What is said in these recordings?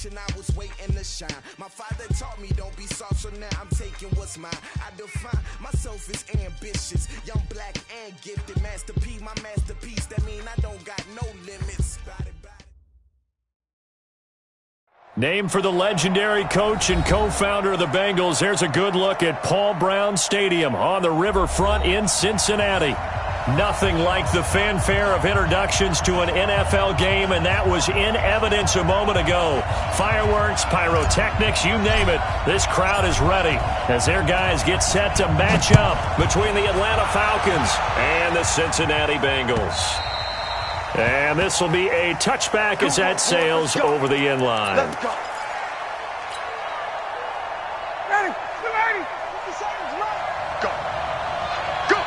generation, I was waiting to shine. My father taught me don't be soft, so now I'm taking what's mine. I define myself as ambitious, young, black, and gifted. Master P, my masterpiece. That mean I don't got no limits. Named for the legendary coach and co-founder of the Bengals, here's a good look at Paul Brown Stadium on the riverfront in Cincinnati. Nothing like the fanfare of introductions to an NFL game, and that was in evidence a moment ago. Fireworks, pyrotechnics, you name it. This crowd is ready as their guys get set to match up between the Atlanta Falcons and the Cincinnati Bengals. And this will be a touchback as that sails over the end line. Let's go. Ready, 280, 50 seconds, run. Go. Go.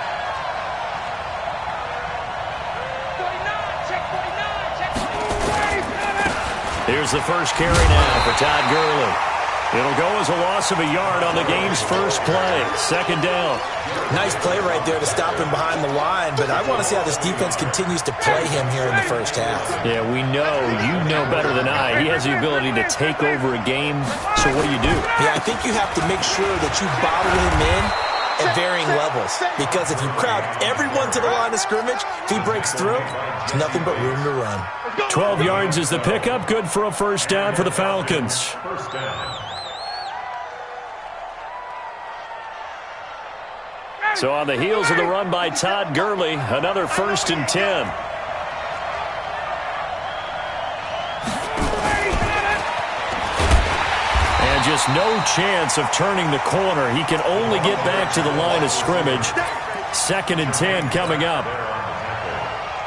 49, check 49, check 49. Here's the first carry now for Todd Gurley. It'll go as a loss of a yard on the game's first play. Second down. Nice play right there to stop him behind the line, but I want to see how this defense continues to play him here in the first half. Yeah, we know, you know better than I, he has the ability to take over a game, so what do you do? Yeah, I think you have to make sure that you bottle him in at varying levels, because if you crowd everyone to the line of scrimmage, if he breaks through, it's nothing but room to run. 12 yards is the pickup, good for a first down for the Falcons. So on the heels of the run by Todd Gurley, another 1st and 10. And just no chance of turning the corner. He can only get back to the line of scrimmage. 2nd and 10 coming up.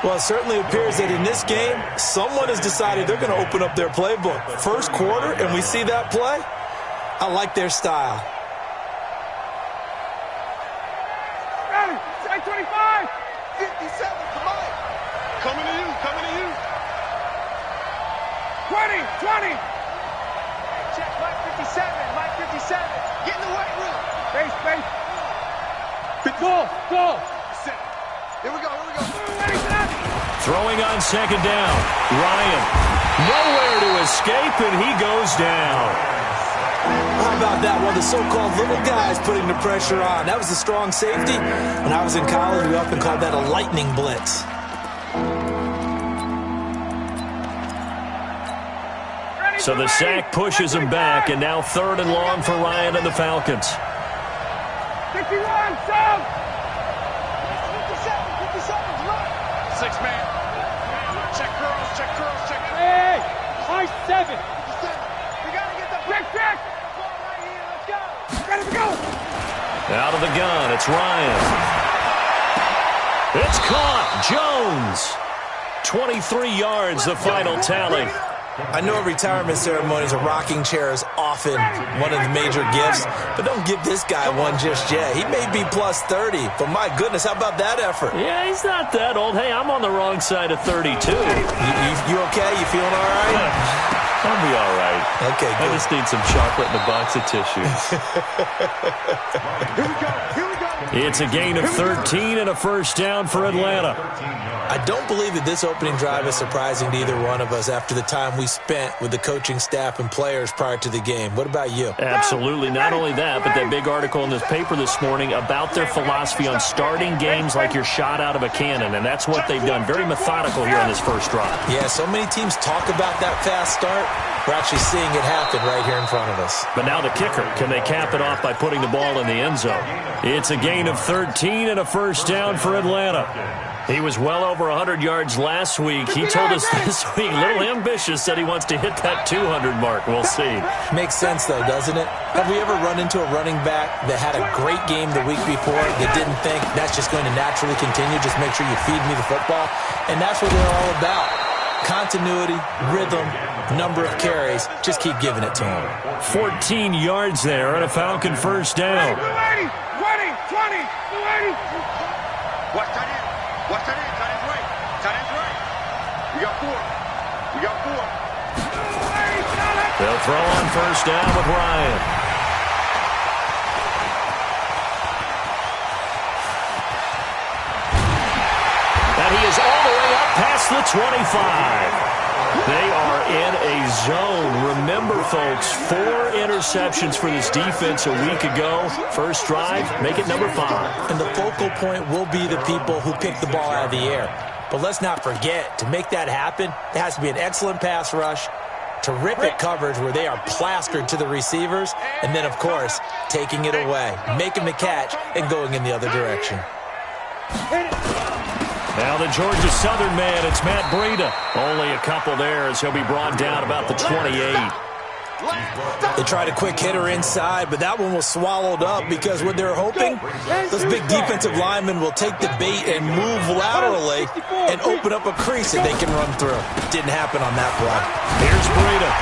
Well, it certainly appears that in this game, someone has decided they're going to open up their playbook. First quarter, and we see that play. I like their style. 25, 57, come on. Coming to you, coming to you. 20, 20. Check, Mike 57, Mike 57. Get in the weight room. Base. Go. Here we go. Throwing on second down. Ryan, nowhere to escape, and he goes down. How about that? One of the so-called little guys putting the pressure on. That was a strong safety. When I was in college, we often called that a lightning blitz. So the sack pushes him back, and now 3rd and long for Ryan and the Falcons. 51, Sam! 57, run! 6-man. Check girls, check. Hey, high 7. We got to get the check. Ready to go. Out of the gun, it's Ryan. It's caught. Jones. 23 yards, the final tally. I know retirement ceremonies, a rocking chair is often one of the major gifts, but don't give this guy one just yet. He may be plus 30, but my goodness, how about that effort? Yeah, he's not that old. Hey, I'm on the wrong side of 32. You okay? You feeling all right? I'll be all right. Okay, good. I just need some chocolate and a box of tissues. Here we go. It's a gain of 13 and a first down for Atlanta. I don't believe that this opening drive is surprising to either one of us after the time we spent with the coaching staff and players prior to the game. What about you? Absolutely. Not only that, but that big article in this paper this morning about their philosophy on starting games like you're shot out of a cannon, and that's what they've done. Very methodical here on this first drive. Yeah, so many teams talk about that fast start. We're actually seeing it happen right here in front of us. But now the kicker. Can they cap it off by putting the ball in the end zone? It's a gain of 13 and a first down for Atlanta. He was well over 100 yards last week. He told us this week, a little ambitious, that he wants to hit that 200 mark. We'll see. Makes sense, though, doesn't it? Have we ever run into a running back that had a great game the week before that didn't think that's just going to naturally continue? Just make sure you feed me the football. And that's what they're all about. Continuity, rhythm, number of carries. Just keep giving it to him. 14 yards there and a Falcon first down. 280, 20, 280. Watch that in. Watch that in. Tight end's right. Tight end's right. We got 4. They'll throw on first down with Ryan. And he is all the way up past the 25. They are in a zone. Remember, folks, 4 interceptions for this defense a week ago. First drive, make it number 5. And the focal point will be the people who pick the ball out of the air. But let's not forget, to make that happen, there has to be an excellent pass rush, terrific coverage where they are plastered to the receivers, and then, of course, taking it away, making the catch, and going in the other direction. Now the Georgia Southern man, it's Matt Breida. Only a couple there as he'll be brought down about the 28. They tried a quick hitter inside, but that one was swallowed up because what they're hoping, those big defensive linemen will take the bait and move laterally and open up a crease that they can run through. Didn't happen on that play. Here's Breida,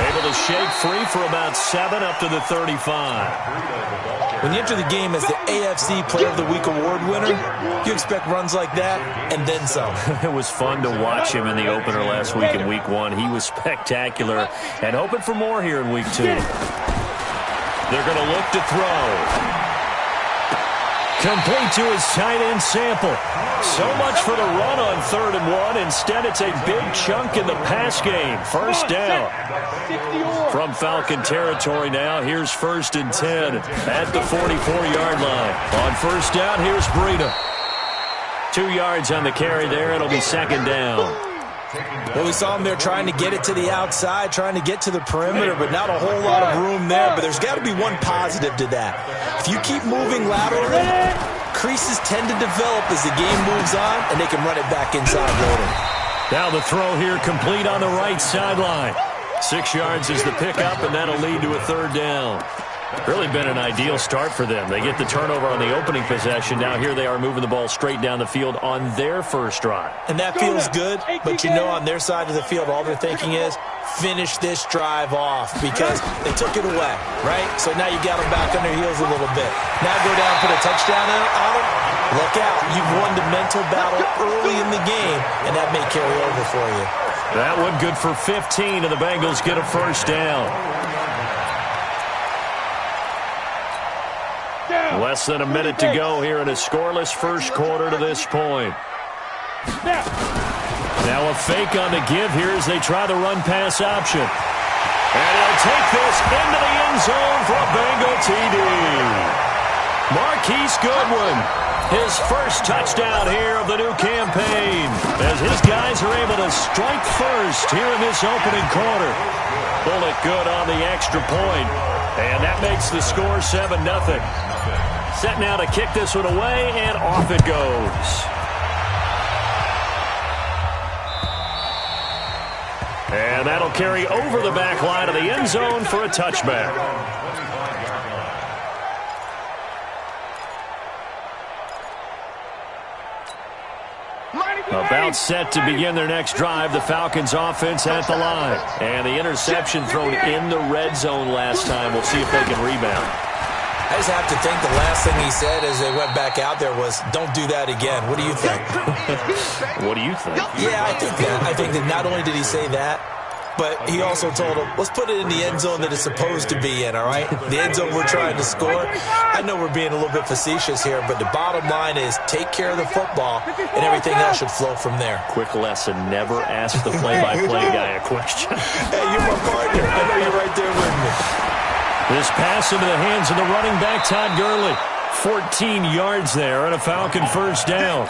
able to shake free for about 7 up to the 35. When you enter the game as the AFC Player of the Week award winner, you expect runs like that and then some. It was fun to watch him in the opener last week in Week 1. He was spectacular and hoping for more here in Week 2. They're going to look to throw. Complete to his tight end Sample. So much for the run on 3rd and 1. Instead, it's a big chunk in the pass game. First down. From Falcon territory now, here's 1st and 10 at the 44-yard line. On first down, here's Breida. 2 yards on the carry there. It'll be 2nd down. Well, we saw him there trying to get it to the outside, trying to get to the perimeter, but not a whole lot of room there. But there's got to be one positive to that. If you keep moving laterally, creases tend to develop as the game moves on, and they can run it back inside later. Now the throw here complete on the right sideline. 6 yards is the pickup, and that'll lead to a 3rd down. Really been an ideal start for them. They get the turnover on the opening possession. Now here they are moving the ball straight down the field on their first drive. And that feels good, but you know on their side of the field all they're thinking is finish this drive off because they took it away, right? So now you got them back on their heels a little bit. Now go down and put a touchdown on them. Look out. You've won the mental battle early in the game, and that may carry over for you. That one good for 15, and the Bengals get a first down. Less than a minute to go here in a scoreless first quarter to this point. Now a fake on the give here as they try the run-pass option. And he'll take this into the end zone for a Bengal TD. Marquise Goodwin, his first touchdown here of the new campaign, as his guys are able to strike first here in this opening quarter. Bullet good on the extra point, and that makes the score 7-0. Set now to kick this one away, and off it goes. And that'll carry over the back line of the end zone for a touchback. About set to begin their next drive, the Falcons offense at the line. And the interception thrown in the red zone last time. We'll see if they can rebound. I just have to think the last thing he said as they went back out there was, don't do that again. What do you think? What do you think? Yeah, I think that. I think that not only did he say that, but he also told him, let's put it in the end zone that it's supposed to be in, all right? The end zone we're trying to score. I know we're being a little bit facetious here, but the bottom line is take care of the football, and everything else should flow from there. Quick lesson, never ask the play-by-play guy a question. Hey, you're my partner. I know you're right there with me. This pass into the hands of the running back, Todd Gurley. 14 yards there and a Falcon first down.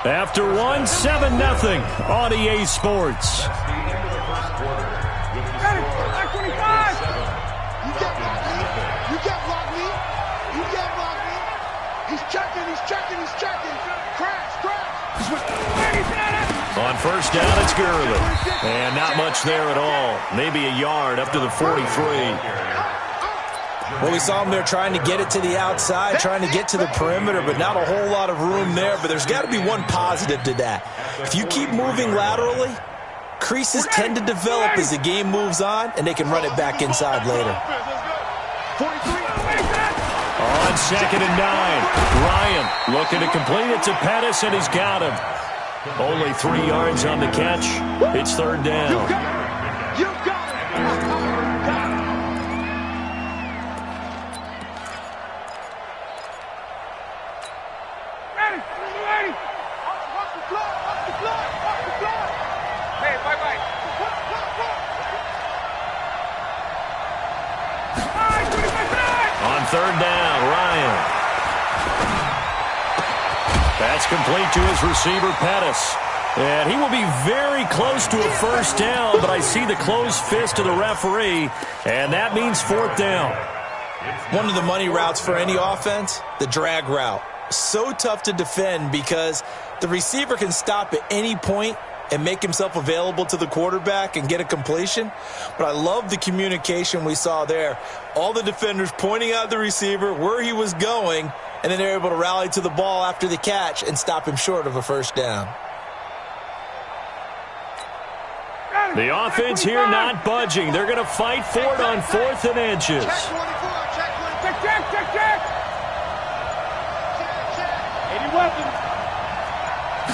After 1, 7-0 on EA Sports. You get block me. He's checking. Crash. On first down, it's Gurley. And not much there at all. Maybe a yard up to the 43. Well, we saw him there trying to get it to the outside, trying to get to the perimeter, but not a whole lot of room there. But there's got to be one positive to that. If you keep moving laterally, creases tend to develop as the game moves on, and they can run it back inside later. On 2nd and 9, Ryan looking to complete it to Pettis, and he's got him. Only 3 yards on the catch. It's 3rd down. You got it. That's complete to his receiver, Pettis. And he will be very close to a first down, but I see the closed fist of the referee, and that means fourth down. One of the money routes for any offense, the drag route. So tough to defend because the receiver can stop at any point and make himself available to the quarterback and get a completion. But I love the communication we saw there. All the defenders pointing out the receiver, where he was going, and then they're able to rally to the ball after the catch and stop him short of a first down. The offense here not budging. They're going to fight for it on 4th and inches. Check. Any weapons?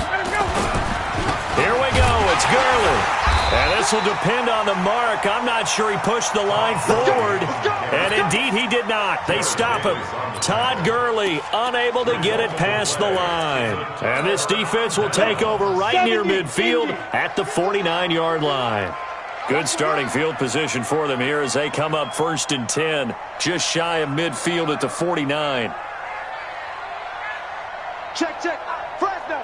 Let him go. Here we go. It's Gurley. And this will depend on the mark. I'm not sure he pushed the line forward. And indeed, he did not. They stop him. Todd Gurley unable to get it past the line. And this defense will take over right near midfield at the 49-yard line. Good starting field position for them here as they come up 1st and 10. Just shy of midfield at the 49. Check. Fresno.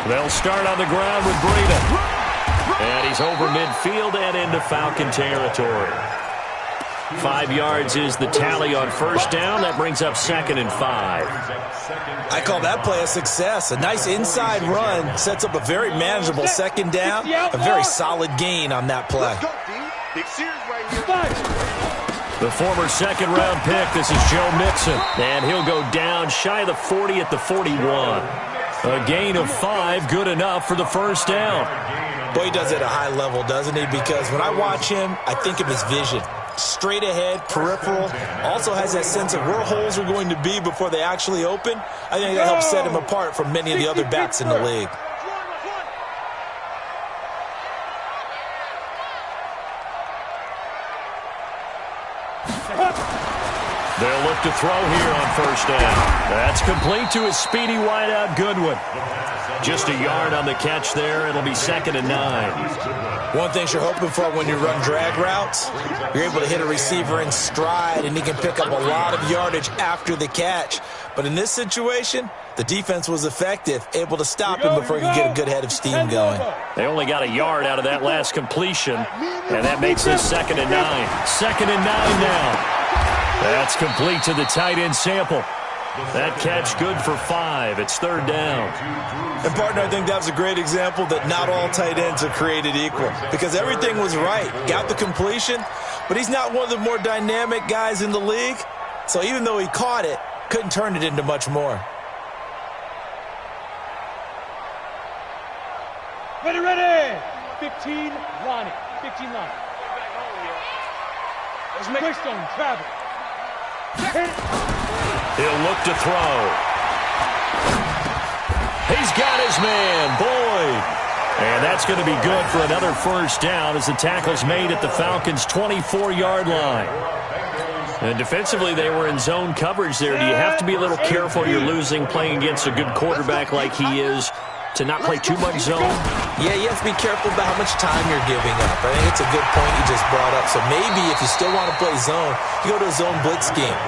They'll start on the ground with Breida. And he's over midfield and into Falcon territory. 5 yards is the tally on first down. That brings up 2nd and 5. I call that play a success. A nice inside run sets up a very manageable second down. A very solid gain on that play. The former second-round pick, this is Joe Mixon. And he'll go down shy of the 40 at the 41. A gain of 5, good enough for the first down. Boy, he does it at a high level, doesn't he? Because when I watch him, I think of his vision. Straight ahead, peripheral. Also has that sense of where holes are going to be before they actually open. I think that helps set him apart from many of the other backs in the league. They'll look to throw here on first down. That's complete to his speedy wideout, Goodwin. Just a yard on the catch there. It'll be 2nd and 9. One thing you're hoping for when you run drag routes, you're able to hit a receiver in stride, and he can pick up a lot of yardage after the catch. But in this situation, the defense was effective, able to stop him before he could get a good head of steam going. They only got a yard out of that last completion, and that makes this 2nd and 9. 2nd and 9 now. That's complete to the tight end Sample. That catch good for 5. It's 3rd down. And, partner, I think that was a great example that not all tight ends are created equal because everything was right. Got the completion, but he's not one of the more dynamic guys in the league. So even though he caught it, couldn't turn it into much more. Ready. 15, Lonnie. 15 line. Let's make it stone. Travel. He'll look to throw. He's got his man, Boyd. And that's going to be good for another first down as the tackle's made at the Falcons' 24-yard line. And defensively, they were in zone coverage there. Do you have to be a little careful you're losing playing against a good quarterback like he is to not play too much zone? Yeah, you have to be careful about how much time you're giving up. I think it's a good point you just brought up. So maybe if you still want to play zone, you go to a zone blitz scheme.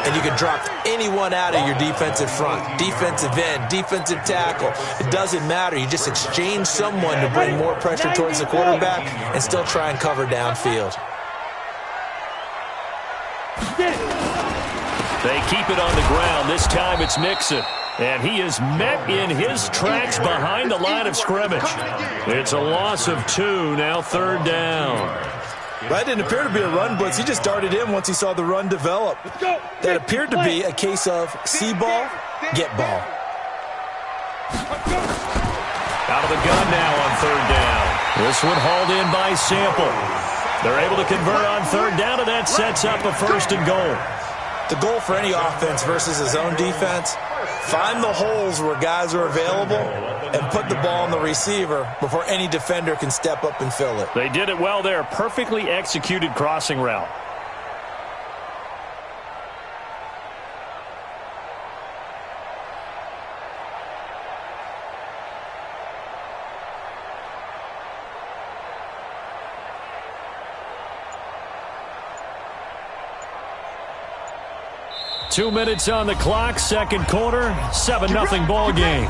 And you can drop anyone out of your defensive front, defensive end, defensive tackle. It doesn't matter. You just exchange someone to bring more pressure towards the quarterback and still try and cover downfield. They keep it on the ground. This time it's Mixon. And he is met in his tracks behind the line of scrimmage. It's a loss of 2, now 3rd down. That didn't appear to be a run blitz. He just darted in once he saw the run develop. That appeared to be a case of see ball, get ball. Out of the gun now on 3rd down. This one hauled in by Sample. They're able to convert on 3rd down, and that sets up a 1st and goal. The goal for any offense versus his own defense, find the holes where guys are available and put the ball on the receiver before any defender can step up and fill it. They did it well there. Perfectly executed crossing route. 2 minutes on the clock, second quarter, 7-0 ball game.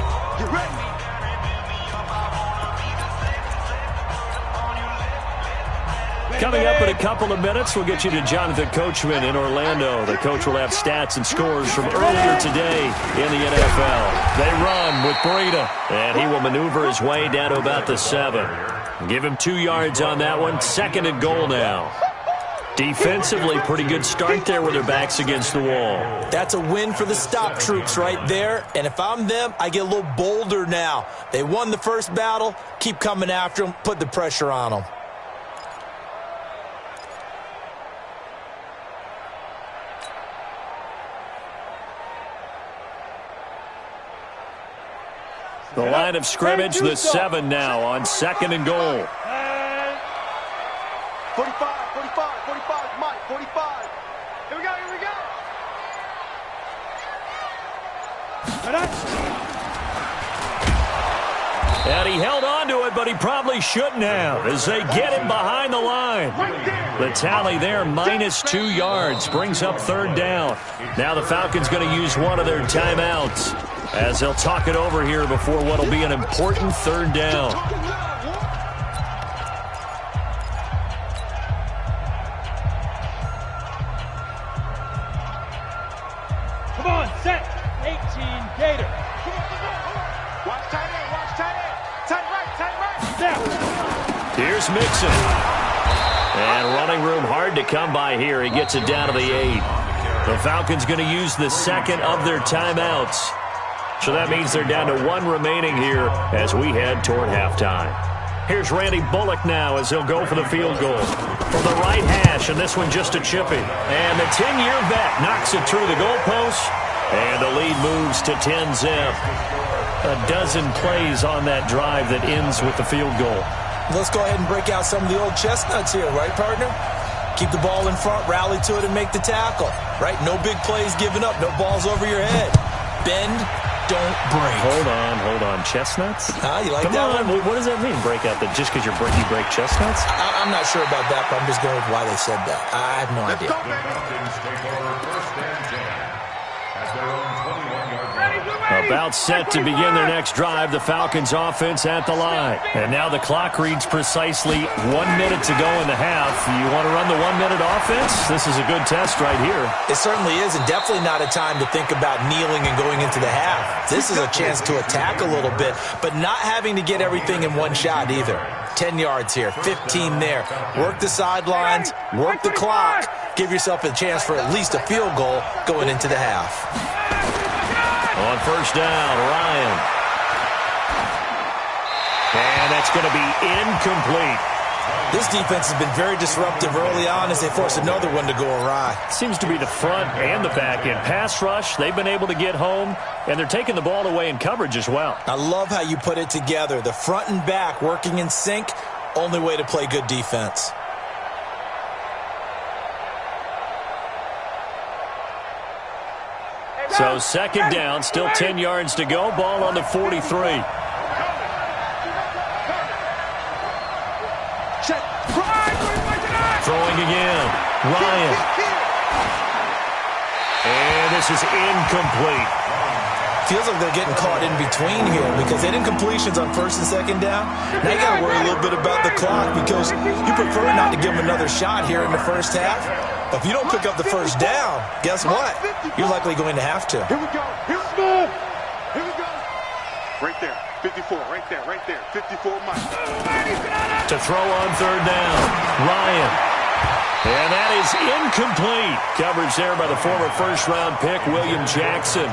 Coming up in a couple of minutes, we'll get you to Jonathan Coachman in Orlando. The coach will have stats and scores from earlier today in the NFL. They run with Breida, and he will maneuver his way down to about the 7. Give him 2 yards on that one. 2nd and goal now. Defensively, pretty good start there with their backs against the wall. That's a win for the stop troops right there. And if I'm them, I get a little bolder now. They won the first battle. Keep coming after them. Put the pressure on them. The line of scrimmage, the 7 now on 2nd and goal. 45, Mike, 45. Here we go. And he held on to it, but he probably shouldn't have as they get him behind the line. The tally there, -2 yards, brings up 3rd down. Now the Falcons going to use one of their timeouts as they'll talk it over here before what will be an important 3rd down. Come on, set. 18 Gator. Watch tight end. Tight right. Now. Here's Mixon. And running room hard to come by here. He gets it down to the 8. The Falcons going to use the 2nd of their timeouts. So that means they're down to 1 remaining here as we head toward halftime. Here's Randy Bullock now as he'll go for the field goal. From the right hash, and this one just a chippy. And the 10-year vet knocks it through the goalpost. And the lead moves to 10-zip. A dozen plays on that drive that ends with the field goal. Let's go ahead and break out some of the old chestnuts here, right, partner? Keep the ball in front, rally to it, and make the tackle, right? No big plays given up, no balls over your head. Bend, don't break. Hold on. Chestnuts? You like Come that on. one? What does that mean, break out? That just because you break chestnuts? I'm not sure about that, but I'm just going with why they said that. I have no idea. About set to begin their next drive, the Falcons offense at the line. And now the clock reads precisely 1 minute to go in the half. You want to run the 1-minute offense? This is a good test right here. It certainly is, and definitely not a time to think about kneeling and going into the half. This is a chance to attack a little bit, but not having to get everything in one shot either. 10 yards here, 15 there. Work the sidelines, work the clock. Give yourself a chance for at least a field goal going into the half. On 1st down, Ryan. And that's going to be incomplete. This defense has been very disruptive early on as they force another one to go awry. Seems to be the front and the back end. Pass rush, they've been able to get home, and they're taking the ball away in coverage as well. I love how you put it together. The front and back working in sync, only way to play good defense. So 2nd down, still 10 yards to go. Ball on the 43. Throwing again. Ryan. And this is incomplete. Feels like they're getting caught in between here because they didn't completions on 1st and 2nd down. Now you got to worry a little bit about the clock because you prefer not to give them another shot here in the first half. But if you don't pick up the 1st down, guess what? You're likely going to have to. Here we go. Here we go. Right there. 54. Right there. 54 Mike. To throw on 3rd down. Ryan. And that is incomplete. Coverage there by the former 1st-round pick, William Jackson.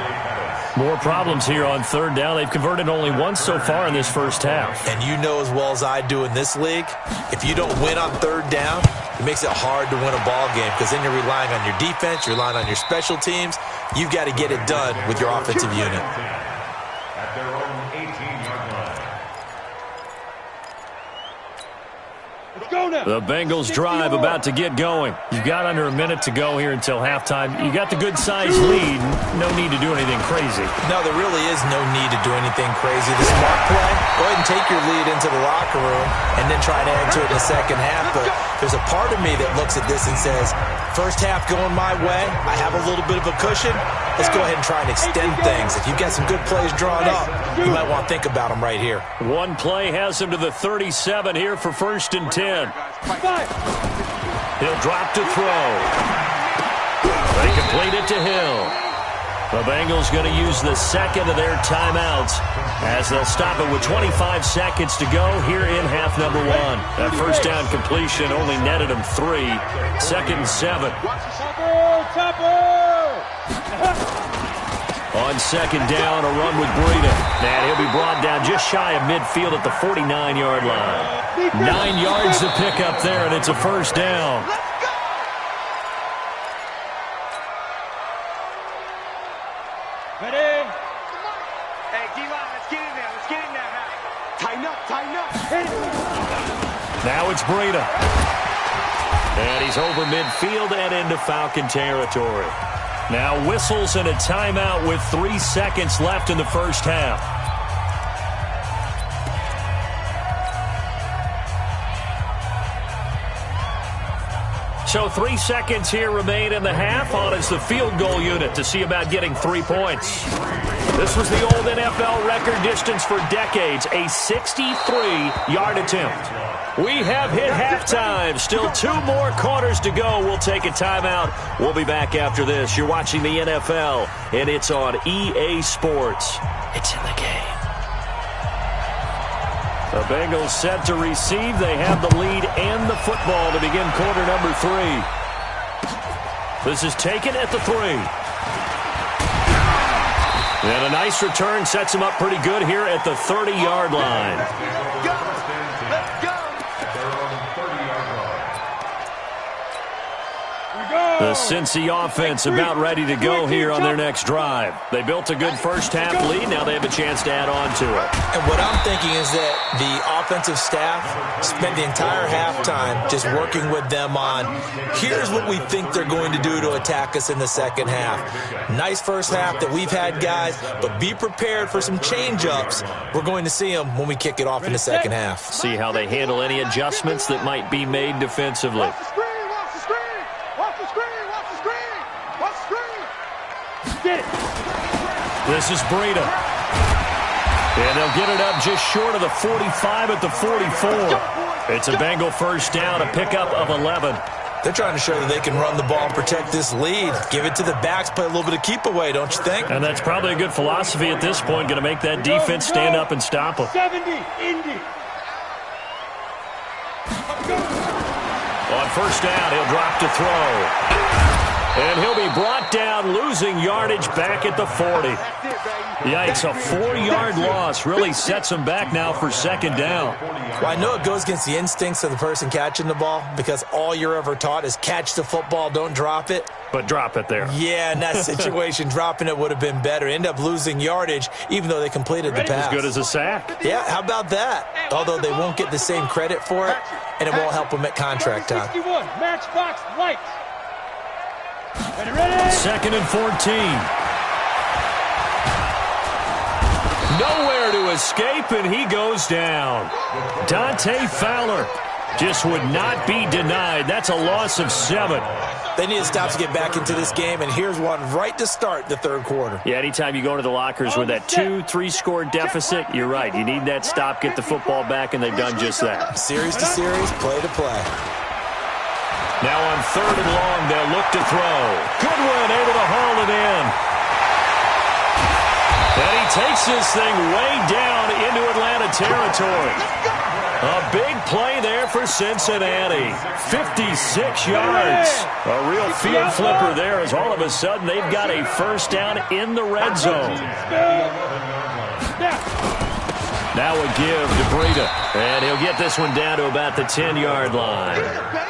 More problems here on 3rd down. They've converted only once so far in this first half. And you know as well as I do in this league, if you don't win on 3rd down, it makes it hard to win a ball game because then you're relying on your defense, you're relying on your special teams. You've got to get it done with your offensive unit. At their own 18-yard line. Let's go now. The Bengals drive about to get going. You've got under a minute to go here until halftime. You got the good-sized lead. No need to do anything crazy. No, there really is no need to do anything crazy. The smart play, go ahead and take your lead into the locker room and then try to add to it in the second half. But there's a part of me that looks at this and says, first half going my way, I have a little bit of a cushion. Let's go ahead and try and extend things. If you've got some good plays drawn up, you might want to think about them right here. One play has him to the 37 here for 1st and 10. He'll drop to throw. They complete it to Hill. The Bengals going to use the second of their timeouts as they'll stop it with 25 seconds to go here in half number 1. That first down completion only netted him 3. 2nd and 7. On 2nd down, a run with Breida. And he'll be brought down just shy of midfield at the 49-yard line. 9 yards to pick up there, and it's a first down. Ready? Hey, D-line, let's get in there. Let's get in there now. Tighten up, tighten up. Now it's Breida. And he's over midfield and into Falcon territory. Now whistles and a timeout with 3 seconds left in the first half. So 3 seconds here remain in the half. On is the field goal unit to see about getting 3 points. This was the old NFL record distance for decades, a 63-yard attempt. We have hit halftime. Still 2 more quarters to go. We'll take a timeout. We'll be back after this. You're watching the NFL, and it's on EA Sports. It's in the game. The Bengals set to receive. They have the lead and the football to begin quarter number 3. This is taken at the 3. And a nice return sets him up pretty good here at the 30-yard line. Let's go. The Cincy offense about ready to go here on their next drive. They built a good first-half lead. Now they have a chance to add on to it. And what I'm thinking is that the offensive staff spent the entire halftime just working with them on, here's what we think they're going to do to attack us in the second half. Nice first half that we've had, guys, but be prepared for some change-ups. We're going to see them when we kick it off in the second half. See how they handle any adjustments that might be made defensively. This is Breida. And they'll get it up just short of the 45 at the 44. It's a Bengal first down, a pickup of 11. They're trying to show that they can run the ball and protect this lead. Give it to the backs, play a little bit of keep away, don't you think? And that's probably a good philosophy at this point, going to make that defense stand up and stop them. 70, Indy. On first down, he'll drop to throw. And he'll be brought down, losing yardage back at the 40. Yikes, a 4-yard loss really sets him back now for second down. Well, I know it goes against the instincts of the person catching the ball because all you're ever taught is catch the football, don't drop it. But drop it there. Yeah, in that situation, dropping it would have been better. End up losing yardage, even though they completed the pass. As good as a sack. Yeah, how about that? Although they won't get the same credit for it, and it won't help them at contract time. 61, Matchbox Lights. Ready? 2nd and 14. Nowhere to escape, and he goes down. Dante Fowler just would not be denied. That's a loss of 7. They need to stop to get back into this game, and here's one right to start the third quarter. Yeah, anytime you go into the lockers with that 2-3-score deficit, you're right. You need that stop, get the football back, and they've done just that. Series to series, play to play. Now on 3rd and long, they'll look to throw. Goodwin able to haul it in. And he takes this thing way down into Atlanta territory. A big play there for Cincinnati. 56 yards. A real field flipper there as all of a sudden they've got a first down in the red zone. Now a give to Breida. And he'll get this one down to about the 10-yard line.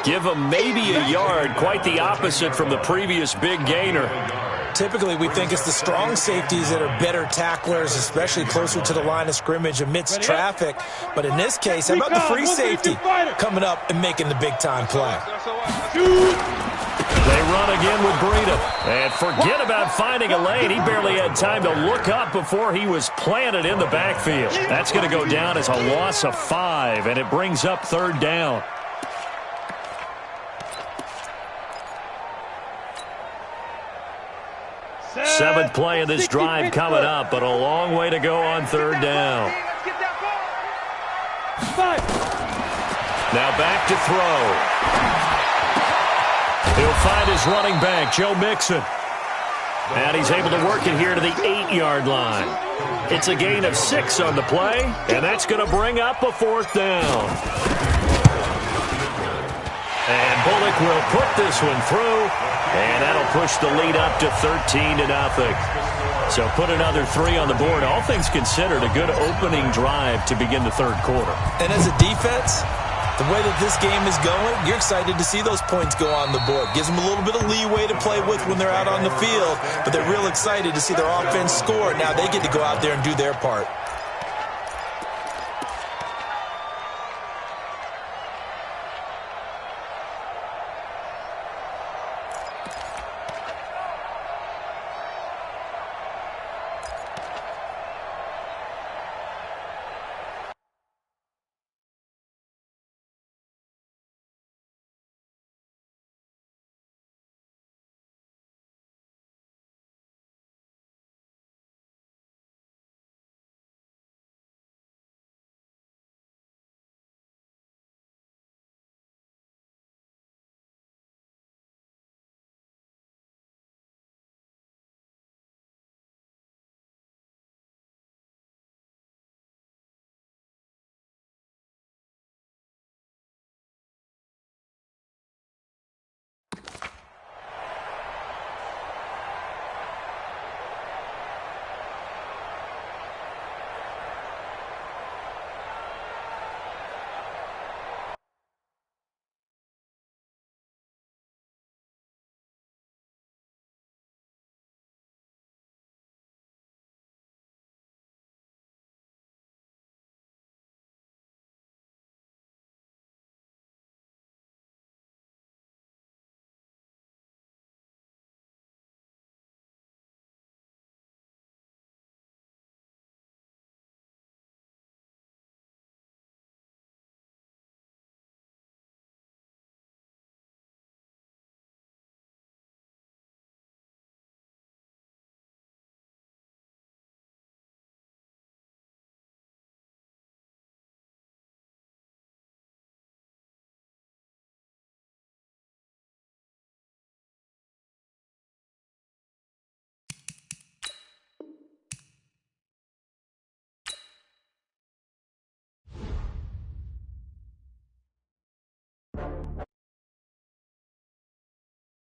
Give him maybe a yard, quite the opposite from the previous big gainer. Typically, we think it's the strong safeties that are better tacklers, especially closer to the line of scrimmage amidst traffic. But in this case, how about the free safety coming up and making the big-time play? They run again with Breida. And forget about finding a lane. He barely had time to look up before he was planted in the backfield. That's going to go down as a loss of 5, and it brings up 3rd down. Seventh play of this drive coming up, but a long way to go on 3rd down. Now back to throw. He'll find his running back, Joe Mixon. And he's able to work it here to the 8-yard line. It's a gain of 6 on the play, and that's going to bring up a 4th down. And Bullock will put this one through, and that'll push the lead up to 13-0. So put another 3 on the board. All things considered, a good opening drive to begin the 3rd quarter. And as a defense, the way that this game is going, you're excited to see those points go on the board. Gives them a little bit of leeway to play with when they're out on the field, but they're real excited to see their offense score. Now they get to go out there and do their part.